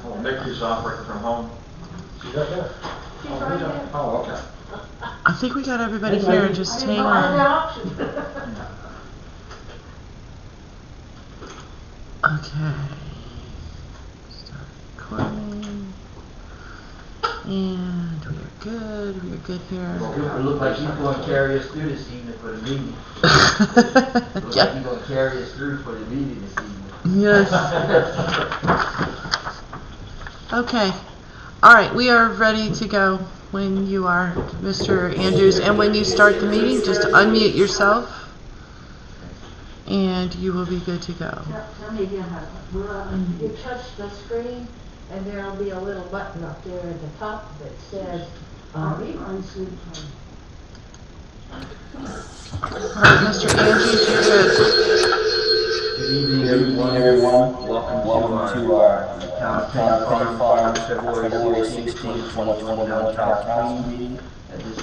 Well, Nikki's operating from home. She's right there. She's right there. Oh, okay. I think we got everybody here. Just hang on. Okay. Start recording. And we are good. We are good here. It looked like you're going to carry us through this evening for the meeting. Looks Yeah. like you're going to carry us through for the meeting this evening. Yes. Okay. All right. We are ready to go when you are, Mr. Andrews. And when you start the meeting, just unmute yourself. And you will be good to go. Tell me again how you touch the screen, and there'll be a little button up there at the top that says rewind sleep time. All right, Mr. Andrews, you're good. Good evening, everyone. Welcome to our Town Farm February 16, 2021 Town Council meeting. At this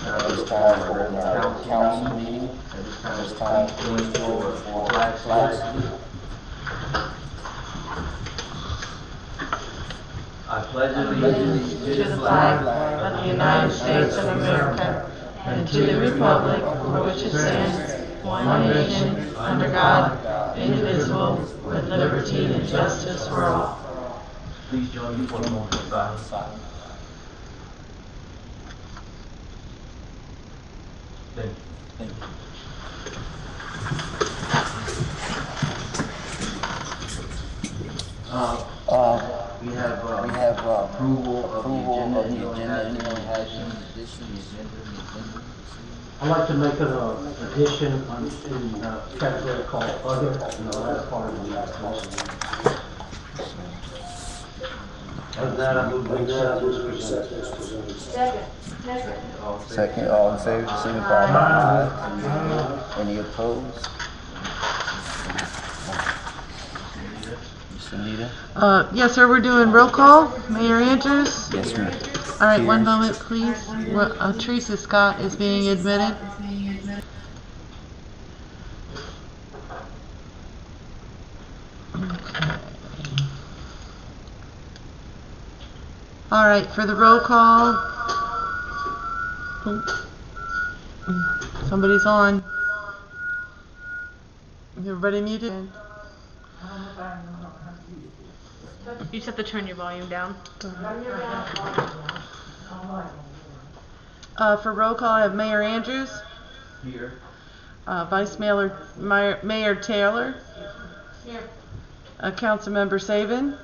time, we're holding our council meeting. At this time, going forward for flag salute. I pledge allegiance To the flag of the United States of America and to the republic for which it stands, one nation, under God, indivisible, with liberty and justice for all. Please join me for a moment of silence. Thank you. Thank you. We have approval of the agenda. Anyone has any addition to the agenda? I'd like to make an addition in category called other in the last part of the last motion. Other than that, I move to accept this presented. Second, all in favor, signify by aye. Any opposed? Mr. Nita? Yes, sir, we're doing roll call. Mayor Andrews? Yes, ma'am. All right, one moment, please. Teresa Scott is being admitted. Okay. All right, for the roll call. Somebody's on. Everybody muted? You just have to turn your volume down. For roll call, I have Mayor Andrews. Here. Vice Mayor Taylor. Here. Councilmember Saban.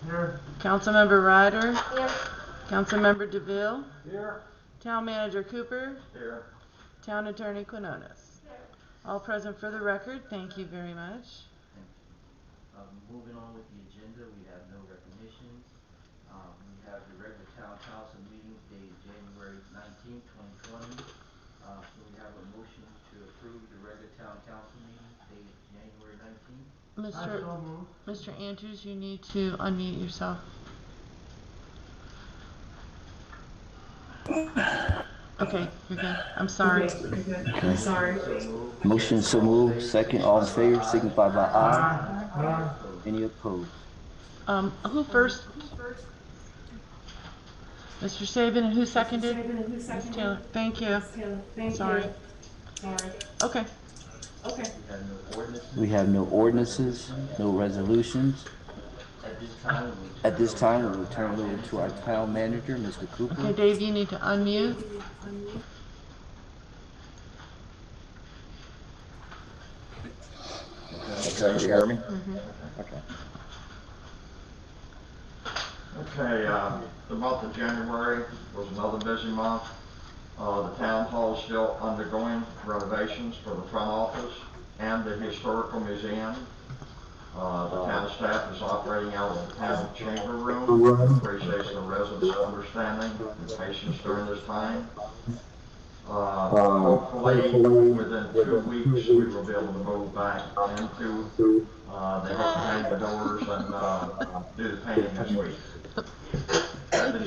Here. Councilmember Ryder. Here. Councilmember DeVille. Here. Town Manager Cooper. Here. Town Attorney Quinones. All present for the record. Thank you very much. Moving on with the agenda, we have no recognitions. We have the regular town council meeting dated January 19, 2020. So we have a motion to approve the regular town council meeting dated January 19. Mr. Andrews, you need to unmute yourself. Okay, you're good. I'm sorry. I'm sorry. Motion so moved. Second, all in favor, signify by aye. Any opposed? Who first? Mr. Saban, and who seconded? Ms. Taylor. Thank you. Sorry. Okay. We have no ordinances, no resolutions. At this time, we will turn it over to our town manager, Mr. Cooper. Okay, Dave, you need to unmute. Okay, you hear me? Mm-hmm. Okay. Okay, the month of January was another busy month. The town hall is still undergoing renovations for the front office and the historical museum. The town staff is operating out of the town chamber room. Appreciates the residents' understanding and patience during this time. Hopefully, within 2 weeks, we will be able to move back into the hang doors and do the painting this week. At the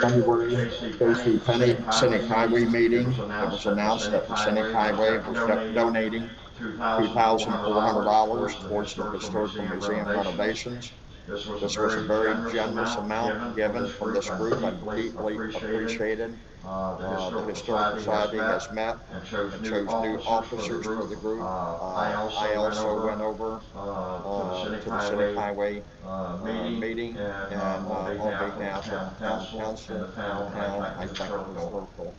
January J.C. Penney Scenic Highway meeting, it was announced that the Scenic Highway was donating $2,400 towards the historical museum renovations. This was a very generous amount given from this group. I deeply appreciated. The Historical Society has met and chose new officers for the group. I also went over to the Scenic Highway meeting, and on behalf of town council and the town, I thank the historical,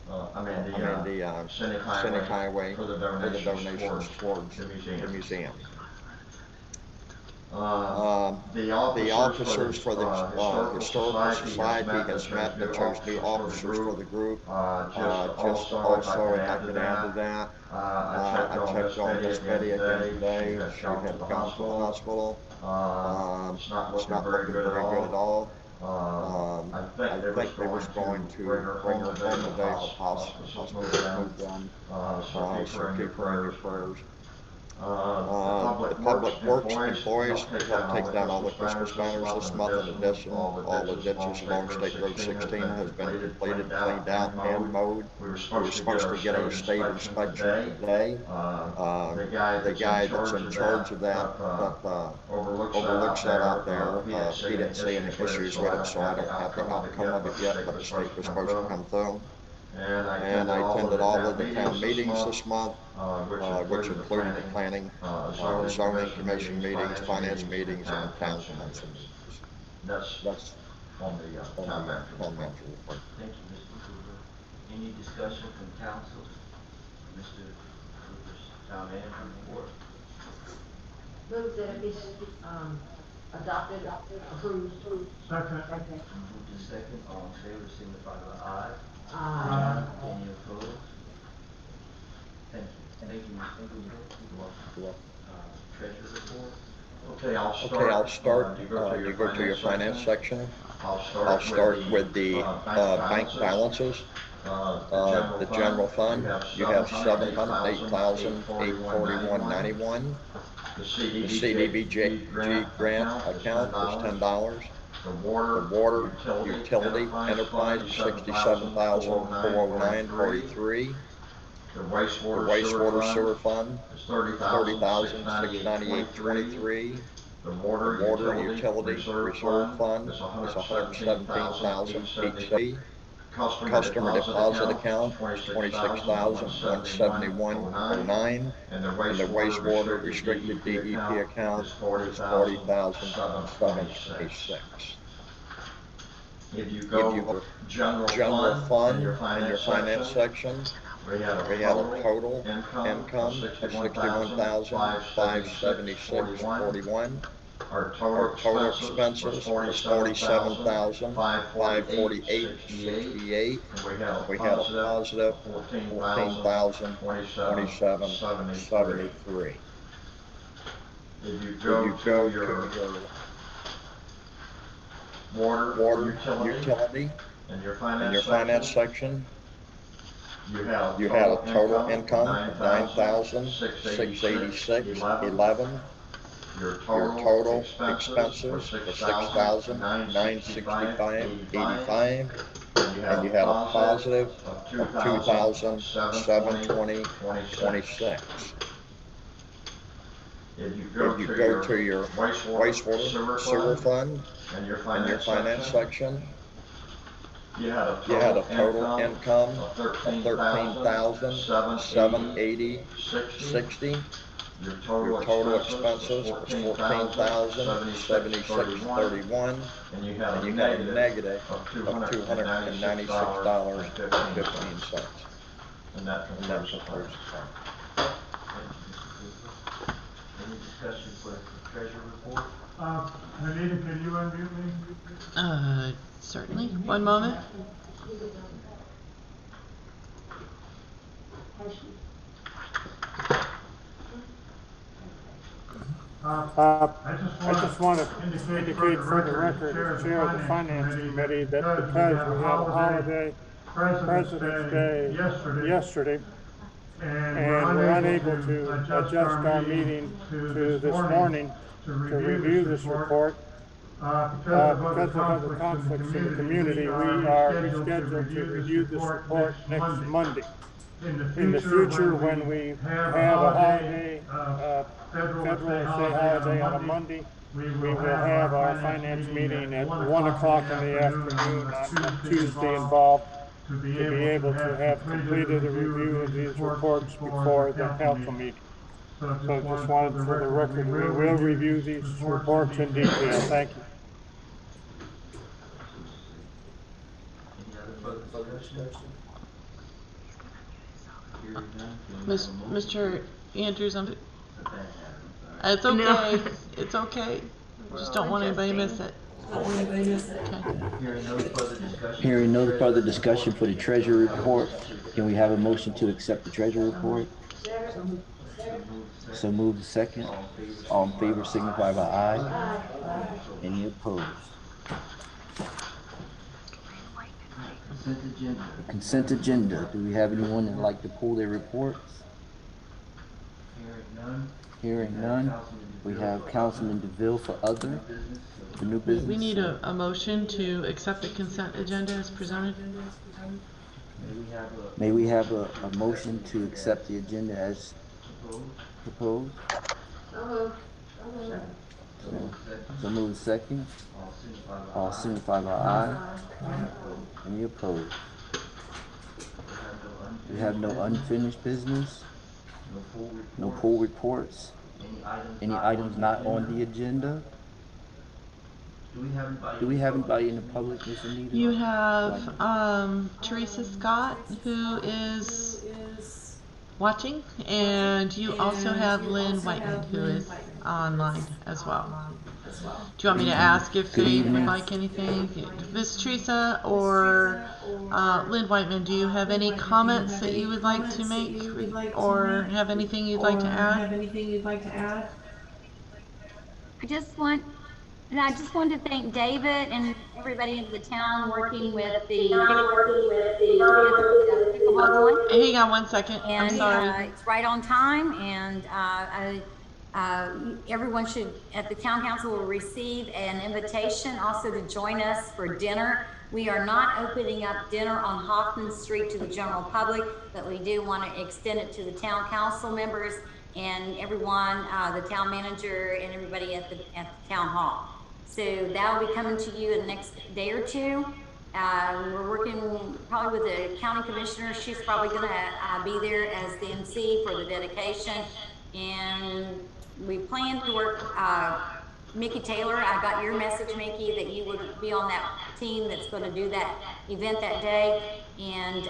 the Scenic Highway for the donations towards the museum. The officers for the Historical Society has met and chose new officers for the group. Just also, if I could add to that, I checked on Miss Betty again today. She had gone to the hospital. It's not looking very good at all. I think they was going to bring her home today, but hospital moved them. So keep her in your prayers. The Public Works employees helped take down all the Christmas banners this month. In addition, all the ditches along State Road 16 has been completed, cleaned out, and mowed. We were supposed to get a state inspection today. The guy that's in charge of that overlooks that out there. He didn't see any issues with it, so I don't have the outcome of it yet, but the state was supposed to come through. And I attended all of the town meetings this month, which included the planning, zoning commission meetings, finance meetings, and town council meetings. That's on the town manager report. Thank you, Mr. Cooper. Any discussion from council? Mr. Cooper's town manager report. Move that it be, adopted, approved. Second. Moved in second, all in favor, signify by aye. Any opposed? Thank you. Thank you, Mr. Cooper. You're welcome. Treasurer report. Okay, I'll start. You go to your finance section. I'll start with the bank balances. The general fund, you have $708,841.91. The CDBG grant account is $10. The water utility enterprise is $67,409.43. The wastewater sewer fund is $30,698.23. The water utility reserve fund is $117,000 each. Customer deposit account is $26,171.09, and the wastewater restricted DEP account is $40,786. If you go general fund in your finance section, we have a total income of $61,576.41. Our total expenses was $47,548.68. We had a positive $14,027.73. If you go to your water utility in your finance section, you had a total income of $9,686.11. Your total expenses were $6,965.85, and you had a positive of $2,720.26. If you go to your wastewater sewer fund in your finance section, you had a total income of $13,780.60. Your total expenses was $14,076.31, and you had a negative of $296.15. And that concludes the part. Any discussion for the treasurer report? Anita, can you unmute me? Certainly. One moment. I just want to indicate for the record, as chair of the finance committee, that because we had a holiday, President's Day yesterday, and we're unable to adjust our meeting to this morning to review this report, because of other conflicts in the community, we are rescheduled to review this report next Monday. In the future, when we have a holiday, federal or state holiday on a Monday, we will have our finance meeting at 1 o'clock in the afternoon on Tuesday involved to be able to have completed a review of these reports before the council meeting. So just wanted for the record, we will review these reports in detail. Thank you. Any other further discussion? Hearing none, can we have a motion? Mr. Andrews, It's a bad habit, I'm sorry. it's okay. No. It's okay. Just don't want anybody to miss it. Okay. Hearing no further discussion. Hearing no further discussion for the treasury report, can we have a motion to accept the treasury report? So move the second. All in favor signify by aye. Any opposed? Consent agenda. Consent agenda, do we have anyone that'd like to pull their reports? Hearing none. Hearing none, we have Councilman DeVille for other, for new business. We need a motion to accept the consent agenda as presented. May we have a May we have a motion to accept the agenda as proposed? proposed? So move second. All signify by aye. Any opposed? We have no unfinished business, no poll reports. Any items not on the agenda? Do we have anybody in the public, Mr. Anita? You have Teresa Scott, who is watching, and you also have Lynn Whiteman, who is online as well. Do you want me to ask if Good they would evening. like anything? Miss Teresa or Lynn Whiteman, do you have any comments that you would like to make, or have anything you'd like to add? I just want to thank David and everybody in the town working with the pickleball one. Hang on one second. I'm And sorry. it's right on time, and everyone should, at the town council, will receive an invitation also to join us for dinner. We are not opening up dinner on Hoffman Street to the general public, but we do want to extend it to the town council members and everyone, the town manager and everybody at the town hall. So that'll be coming to you in the next day or two. We're working probably with the county commissioner. She's probably gonna be there as the MC for the dedication. And we plan to work, Mickey Taylor, I got your message, Mickey, that you would be on that team that's gonna do that event that day, and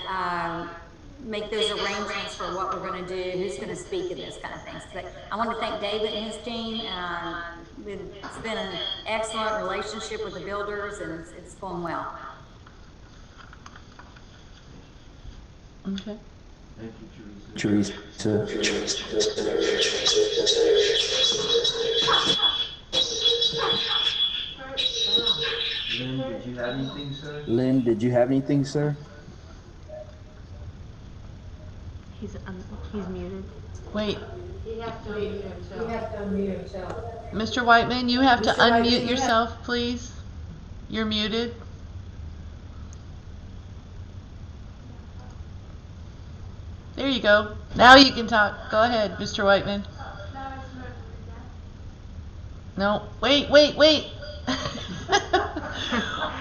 make those arrangements for what we're gonna do, who's gonna speak and this kind of things. But I want to thank David and his team. It's been an excellent relationship with the builders, and it's going well. Okay. Thank you, Teresa. Lynn, did you have anything, sir? Lynn, did you have anything, sir? He's muted. Wait, You have to unmute himself. Mr. Whiteman, you have to unmute yourself, please. You're muted. There you go. Now you can talk. Go ahead, Mr. Whiteman. No, wait.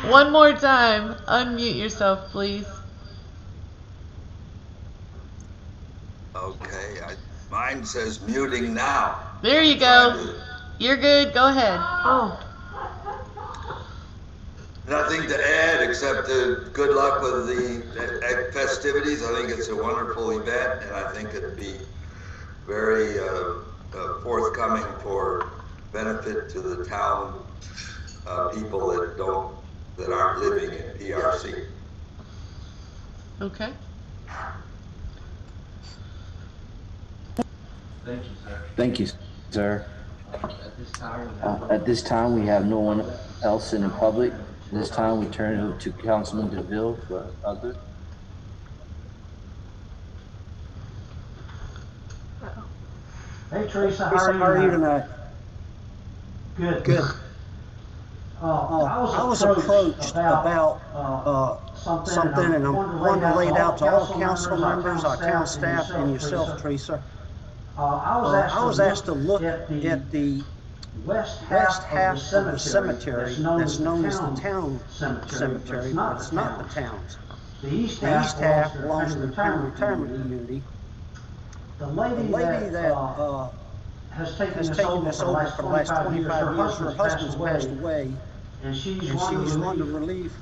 One more time. Unmute yourself, please. Okay, mine says muting now. There you go. You're good. Go ahead. Oh, Nothing to add except good luck with the festivities. I think it's a wonderful event, and I think it'd be very forthcoming for benefit to the town people that aren't living in PRC. Okay. Thank you, sir. Thank you, sir. At this time, we have At this time, we have no one else in the public. This time, we turn it over to Councilman DeVille for other. Hey Teresa, how are you tonight? Good. Good. I was approached about something, and I wanted to lay it out to all council members, our town staff, and yourself, Teresa. I was asked to look at the west west half half of the cemetery that's that's known as the town town cemetery, but it's not the town's. The east The east half half belongs to the retirement community. community. The The lady lady that that has taken has this taken over this for the over last for the last 25 years, 25 years, her husband's passed away, away, and she's and wanting she's wanting to to relieve,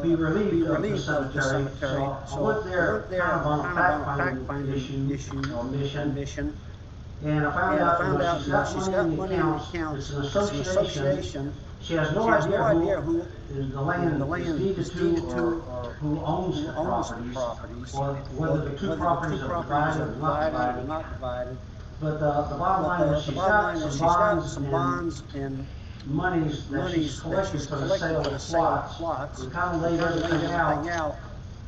be relieved of the of the cemetery. cemetery. So I went there kind of on a fact-finding fact-finding issue or mission. mission. And I found And I out found that out she's that got money in the accounts. It's an association. She has no idea who the land is deeded to or who owns the properties, or whether the two properties are divided or not divided. But the bottom line is she's got some bonds and monies that she's collected for the sale of plots. We kind of laid everything out,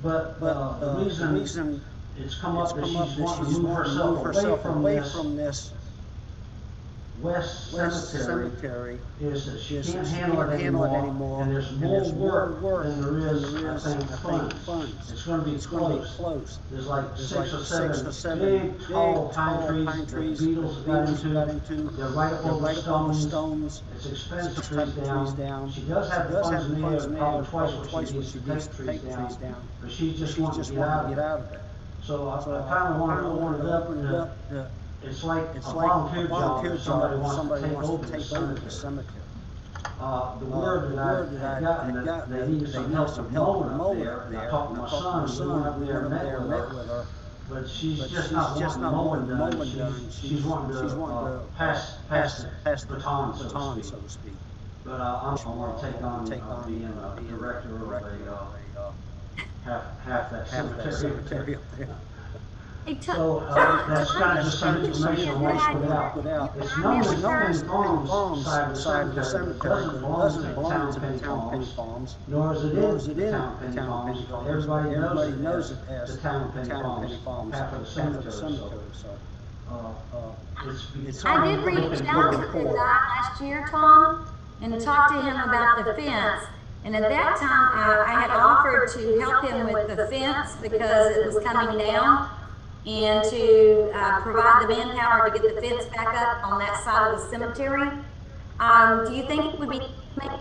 but the reason it's come up that she's wanting to move herself away from this west cemetery is that she can't handle it anymore, and there's more work than there is, I think, funds. It's going to be close. There's like six or seven big, tall pine trees the Beatles got into. They're right up over the stones. It's expensive to cut trees down. She does have the funds in there, probably twice what she needs to take trees down, but she just wants to get out of it. So I kind of wanted to open it up. It's like a volunteer job if somebody wants to take over the cemetery. The word that I had gotten that they needed some help with mowing up there. I talked to my son, we went up there and met with her. But she's just not wanting mowing done. She's wanting to pass the baton, so to speak. But I'm going to take on being a director of half that cemetery up there. So that's kind of just some information I want to put out. It's known as Penny Farms side of the cemetery. It doesn't belong to the town Penny Farms, nor is it in the town Penny Farms. Everybody knows it as the town Penny Farms, half of the cemetery. So I did reach out to the guy last year, Tom, and talk to him about the fence. And at that time, I had offered to help him with the fence because it was coming down, and to provide the manpower to get the fence back up on that side of the cemetery. Do you think it would be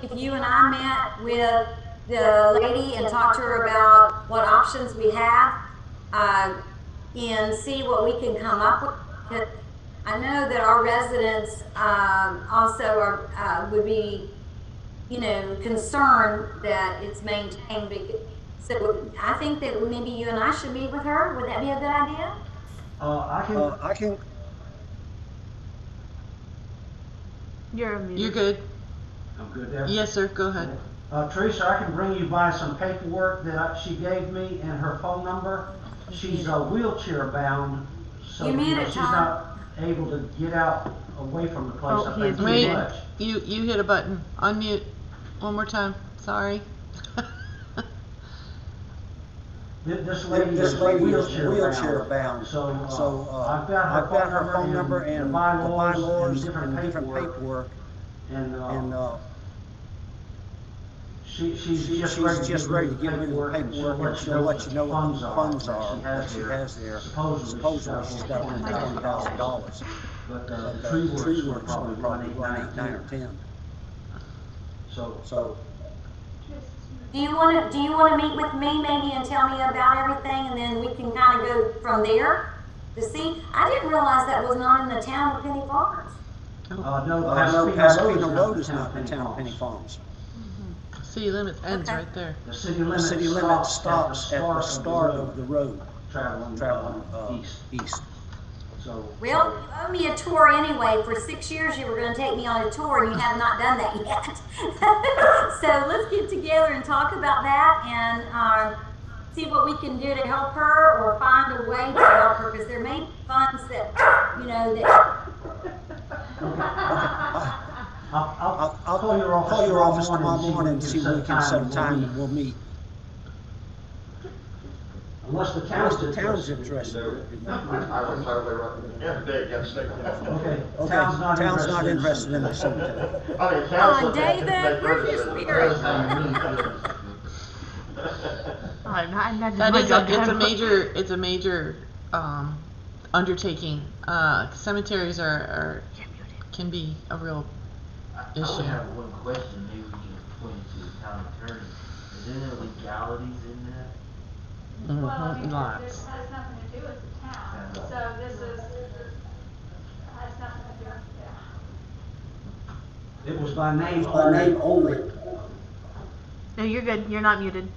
if you and I met with the lady and talked to her about what options we have and see what we can come up with? I know that our residents also would be, concerned that it's maintained. So I think that maybe you and I should meet with her. Would that be a good idea? I can. You're good. I'm good there. Yes, sir. Go ahead. Teresa, I can bring you by some paperwork that she gave me and her phone number. She's wheelchair bound, so she's not able to get out away from the place. I think too much. You hit a button. Unmute. One more time. Sorry. This lady is wheelchair bound. So I've got her phone number and the bylaws and different paperwork. And she's just ready to give me the paperwork and she'll let you know what the funds are that she has there. Supposedly she's got $20,000. But the tree work's probably run 9 or 10. So. Do you want to meet with me maybe and tell me about everything, and then we can kind of go from there to see? I didn't realize that was not in the town of Penny Farms. No, Pasquino Road is not in the town of Penny Farms. City limits ends right there. The city limit stops at the start of the road, traveling east. Well, you owe me a tour anyway. For 6 years you were going to take me on a tour, and you have not done that yet. So let's get together and talk about that and see what we can do to help her, or find a way to help her, because there may be funds that, I'll call your office tomorrow morning and see when we can set a time and we'll meet. Unless the town's interested. I would totally recommend if they get sick. Okay, town's not interested in the cemetery. Oh, David, where's your spirit? It's a major undertaking. Cemeteries can be a real I issue. would have one question, maybe we can point it to the town attorney. Is there any legalities in that? Well, I mean, Lots. this has nothing to do with the town, so this is, has nothing to do with, yeah. It was by name only. No, you're good. You're not muted.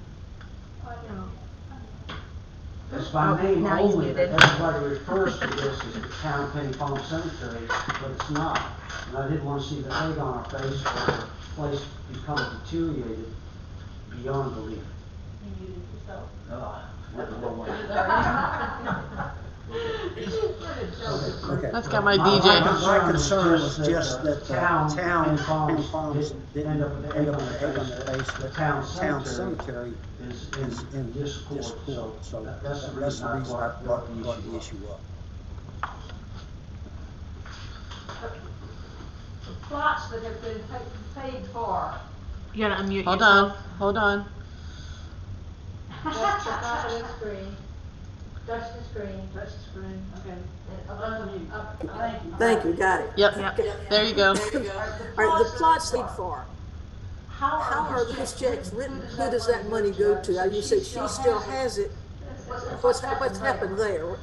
It's by name now he's only that muted. everybody refers to this as the town of Penny Farm Cemetery, but it's not. And I didn't want to see the egg on our face or the place become deteriorated beyond belief. You muted yourself. Okay. That's got my My DJ. concern was just that the town and Farms farms didn't end up with the egg on their face. The town Town cemetery cemetery is is in in discord, discord, so that's the reason I brought the issue up. The plots that have been paid for. You gotta unmute Hold yourself. on, hold on. Touch the top of the screen. Touch the screen. Touch the screen, okay. And up. Thank you, got it. Yep, there you go. All right, the plots paid for. How are those checks written? Who does that money go to? You said she still has it. What's happened there?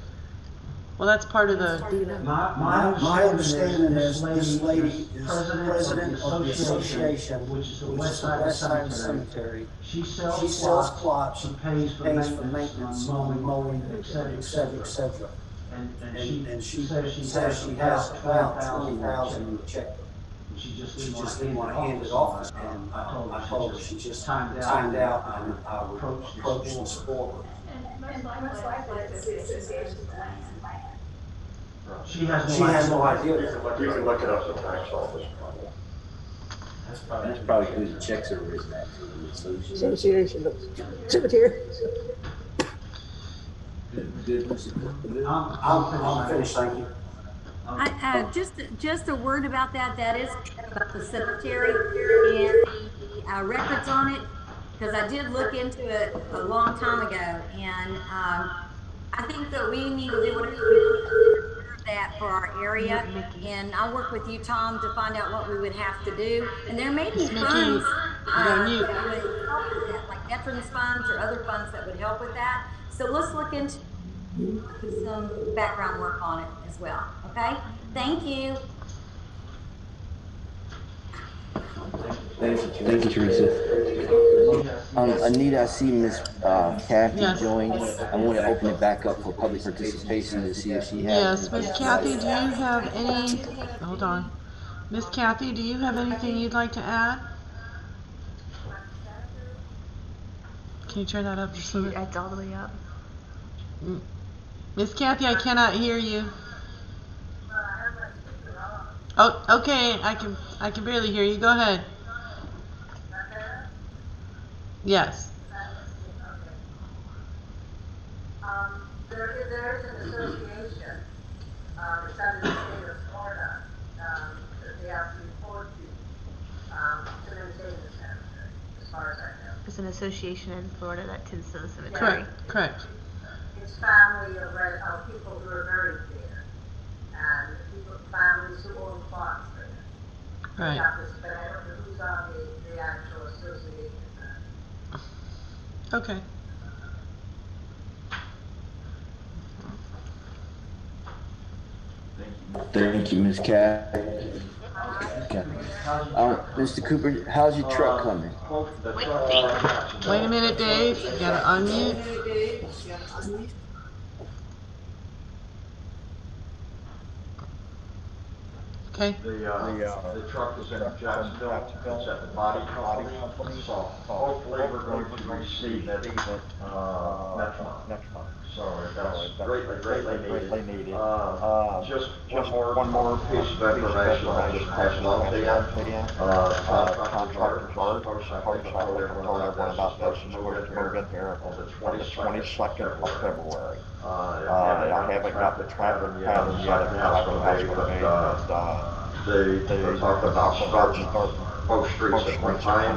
Well, that's part of the, Do you know? My understanding is this lady is president of the association, which is the west side of the cemetery. She sells plots, she pays for maintenance, mowing, et cetera. And she says she has about 20,000 in the checkbook. She just didn't want to hand it off, and I told her she just timed out, and I would approach this forward. And most likely it's the association's land. She has no idea. You can look it up at the tax office. That's probably who the checks are written at, to the association. Association of Cemetery. I'm finished, thank you. Just a word about that. That is about the cemetery and the records on it, because I did look into it a long time ago, and I think that we need to do whatever we can to that for our area. And I'll work with you, Tom, to find out what we would have to do. And there may be Mickey, funds that you're would on mute. help with that, like veterans funds or other funds that would help with that. So let's look into some background work on it as well. Okay? Thank you. Thank you, Teresa. Anita, I see Miss Kathy Yes. joined. I want to open it back up for public participation to see if she has. Yes, Miss Kathy, do you have any, hold on. Miss Kathy, do you have anything you'd like to add? Can you turn that up just a little bit? It's all the way up. Miss Kathy, I cannot hear you. Oh, okay, I can barely hear you. Go ahead. Yes. There's an association, it's under the state of Florida, that they have to report to maintain the cemetery, as far as I know. There's an association in Florida that tends to the cemetery. Correct. It's family of people who are buried there, and families who own plots there. Right. But I don't know who's on the actual association. Okay. Thank you, Miss Kathy. Okay. Mr. Cooper, how's your truck coming? Wait a minute, Dave. You gotta unmute. Okay. The truck is in Jacksonville, it's at the body company, so hopefully we're going to receive it, next month. So that's greatly needed. Just one more piece of information I'll just pass along to you. Contractor Bart, I told everyone about this, moving here on the 22nd of February. I haven't got the traffic pattern yet, but they talked about starting both streets at one time,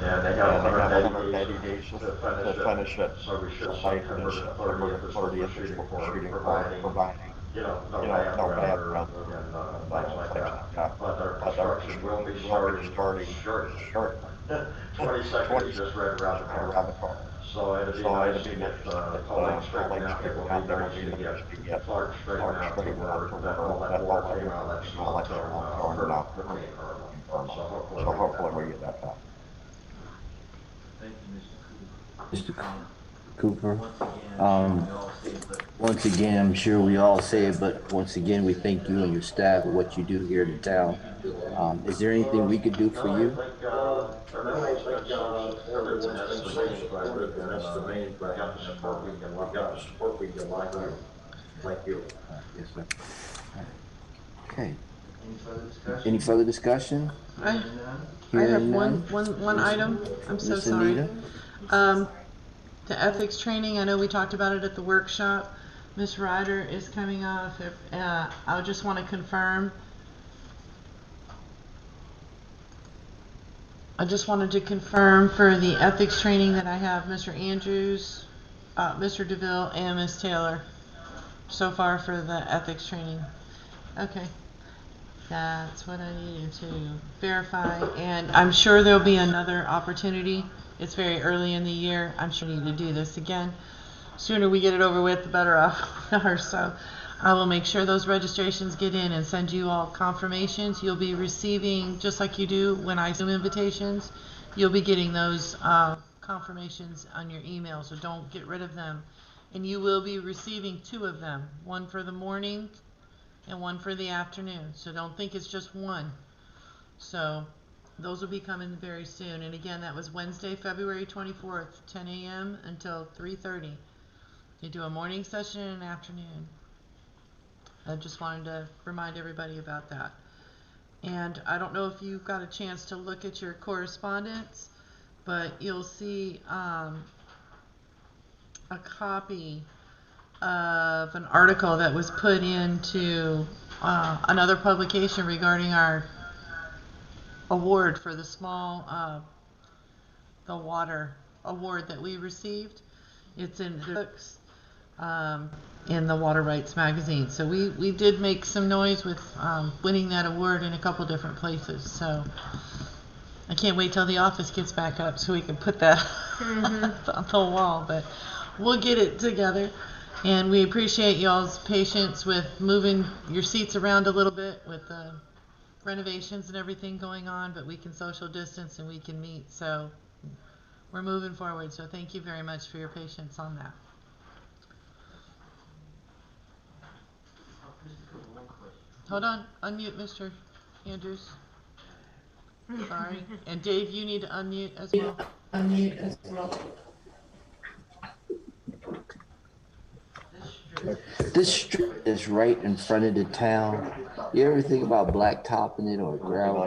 and they have 180 days to finish it. So we should say September 30th is what we're shooting for providing no bad weather and things like that. But our construction will be starting shortly. 22nd is just right around the corner. So it'd be nice to get Pauline straightened out. It will be nice to get Clark straightened out to where all that water came out of that small hurricane. So hopefully we get that done. Thank you, Mr. Cooper. Once again, I'm sure we all say it, but once again, we thank you and your staff for what you do here in town. Is there anything we could do for you? Okay. Any further discussion? I have one item. I'm so sorry. The ethics training, I know we talked about it at the workshop. Ms. Ryder is coming off. I just want to confirm. I just wanted to confirm for the ethics training that I have Mr. Andrews, Mr. DeVille, and Ms. Taylor so far for the ethics training. Okay. That's what I needed to verify. And I'm sure there'll be another opportunity. It's very early in the year. I'm sure we need to do this again. Sooner we get it over with, the better off we are. So I will make sure those registrations get in and send you all confirmations. You'll be receiving, just like you do when I Zoom invitations, you'll be getting those confirmations on your email, so don't get rid of them. And you will be receiving 2 of them, one for the morning and one for the afternoon. So don't think it's just one. So those will be coming very soon. And again, that was Wednesday, February 24th, 10 a.m. until 3:30. You do a morning session and an afternoon. I just wanted to remind everybody about that. And I don't know if you got a chance to look at your correspondence, but you'll see a copy of an article that was put into another publication regarding our award for the small the water award that we received. It's in the books in the Water Rights magazine. So we did make some noise with winning that award in a couple different places. So I can't wait till the office gets back up so we can put that on the wall. But we'll get it together. And we appreciate y'all's patience with moving your seats around a little bit with the renovations and everything going on, but we can social distance and we can meet. So we're moving forward. So thank you very much for your patience on that. Hold on, unmute Mr. Andrews. Sorry. And Dave, you need to unmute as well. Unmute as well. This street is right in front of the town. You ever think about blacktopping it or gravel?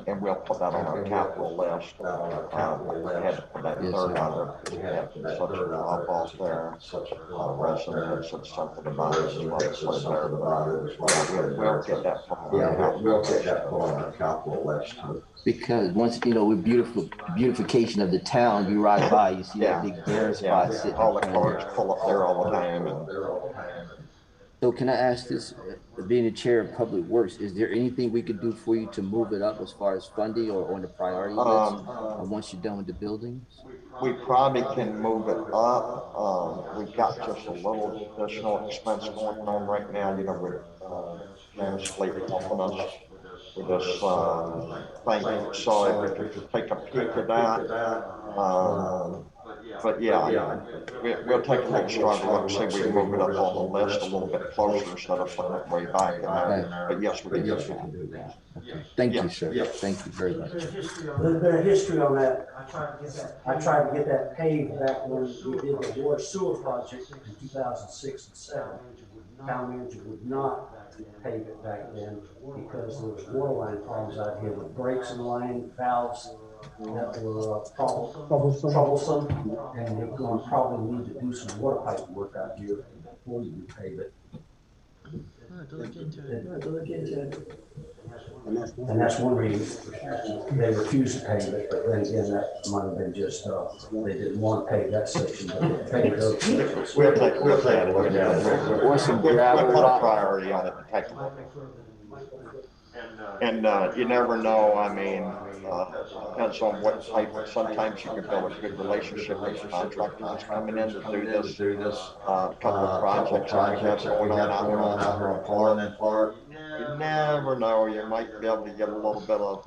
And we'll put that on our capital list. We had to put that third on there. We had such a drop off there. Residents said something about it. We'll get that put on our capital list. Because once, you know, with beautification of the town, you ride by, you see that big bare spot sitting. All the cars pull up there all the time. So can I ask this, being the chair of Public Works, is there anything we could do for you to move it up as far as funding or on the priority list once you're done with the buildings? We probably can move it up. We've got just a little additional expense going on right now, you know, with James Fleet helping us with this thing. So if we could take a peek at that. But yeah, we'll take a little stronger look and see if we can move it up on the list a little bit closer instead of putting it way back in there. But yes, we can do that. Okay. Thank you, sir. Thank you very much. There's been a history on that. I tried to get that paved back when we did the water sewer project in 2006 and 7. Town manager would not pave it back then because there was water line problems out here with breaks in the line, valves that were troublesome, and they're going to probably need to do some water pipe work out here before you pave it. I'll have to look into it. And that's one reason they refused to pay it, but then again, that might have been just, they didn't want to pay that section, but they paid those sections. We'll take a look at it. Or some We'll gravel put a lot. priority on it and take a look. And, you never know, I mean, depends on what type, sometimes you can build a good relationship with contractors coming in to do this, couple of projects that we have going on out here on Florida and Florida. You never know, you might be able to get a little bit of,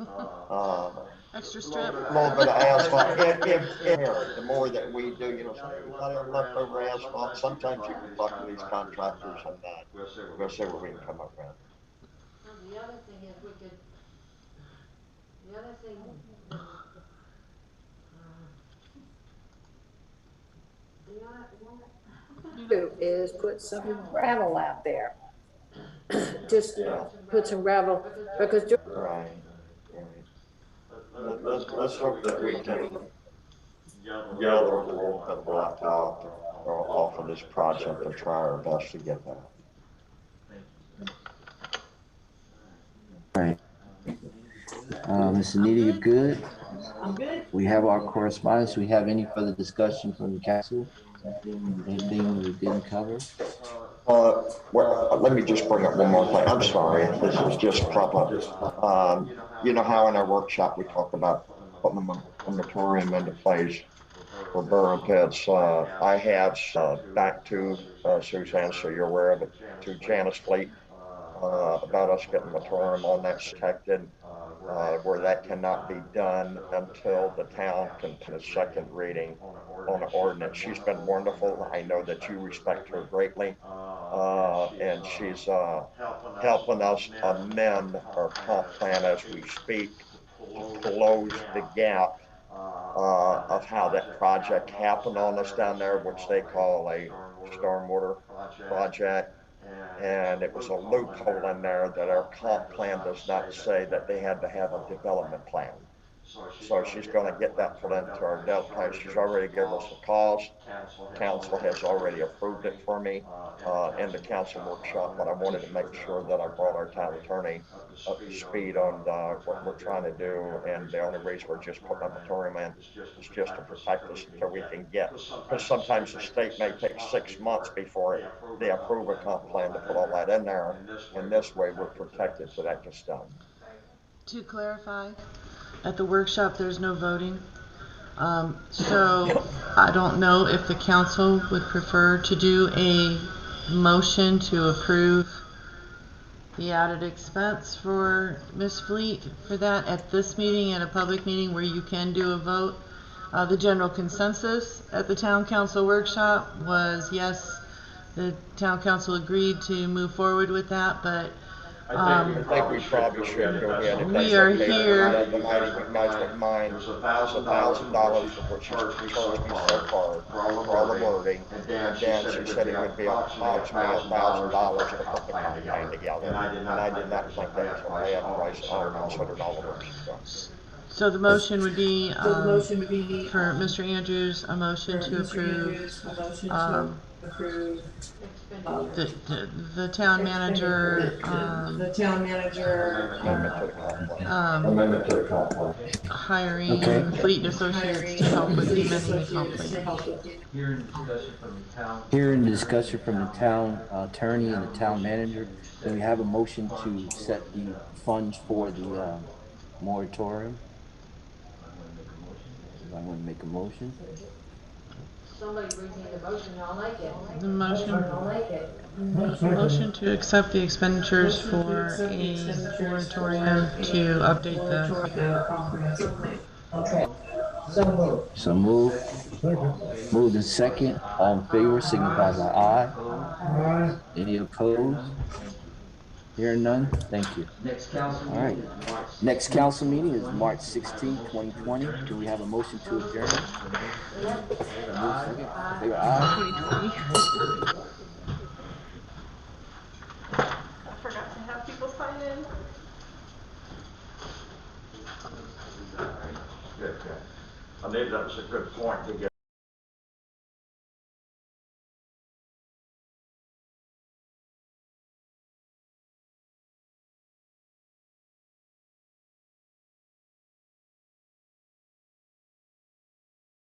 Extra strip. a little bit of asphalt. The more that we do, you know, we got our leftover asphalt, sometimes you can talk to these contractors and, we'll see what we can come up with. The other thing is we could, the other thing, Do is put some gravel out there. Just put some gravel, because Right. Let's hope that we can gather a little bit of black off of this project and try our best to get that. All right. Ms. Anita, you good? I'm good. We have our correspondence. Do we have any further discussion from the council? Anything we didn't cover? Well, let me just bring up one more thing. I'm sorry, this is just proper. You know how in our workshop we talked about putting a moratorium into place for borough pits. I have back to Suzanne, so you're aware of it, to Janice Fleet about us getting a moratorium on that protected, where that cannot be done until the town can put a second reading on an ordinance. She's been wonderful. I know that you respect her greatly, and she's helping us amend our comp plan as we speak to close the gap of how that project happened on us down there, which they call a stormwater project. And it was a loophole in there that our comp plan does not say that they had to have a development plan. So she's going to get that put into our debt plan. She's already given us a cost. Council has already approved it for me in the council workshop, but I wanted to make sure that I brought our town attorney up to speed on what we're trying to do. And the only reason we're just putting a moratorium in is just to protect us until we can get, because sometimes the state may take 6 months before they approve a comp plan to put all that in there. And this way we're protected so that gets done. To clarify, at the workshop, there's no voting. So I don't know if the council would prefer to do a motion to approve the added expense for Ms. Fleet for that at this meeting, at a public meeting where you can do a vote. The general consensus at the town council workshop was yes, the town council agreed to move forward with that, but I think we probably should go ahead and we are here. The management mine was $1,000 for what she's charged me so far for all the wording. And then she said it would be approximately $1,000 to put the campaign together. And I did not think that was a bad price considered all the work she's done. So the motion would be for Mr. Andrews, a motion to approve the town manager Amendment to the comp plan. hiring Fleet Associates to help with the amending the comp plan. Hearing discussion from the town attorney and the town manager, then we have a motion to set the funds for the moratorium. I want to make a motion. somebody brings me the motion, I'll make it. The motion. I'll make it. Motion to accept the expenditures for a moratorium to update the. Okay. So move. Moved in second. All in favor, signify by aye. Any opposed? Hearing none. Thank you. Next council All right. meeting is March. Next council meeting is March 16, 2020. Do we have a motion to adjourn? Favor aye. I forgot to have people sign in. Good. I think that was a good point to get.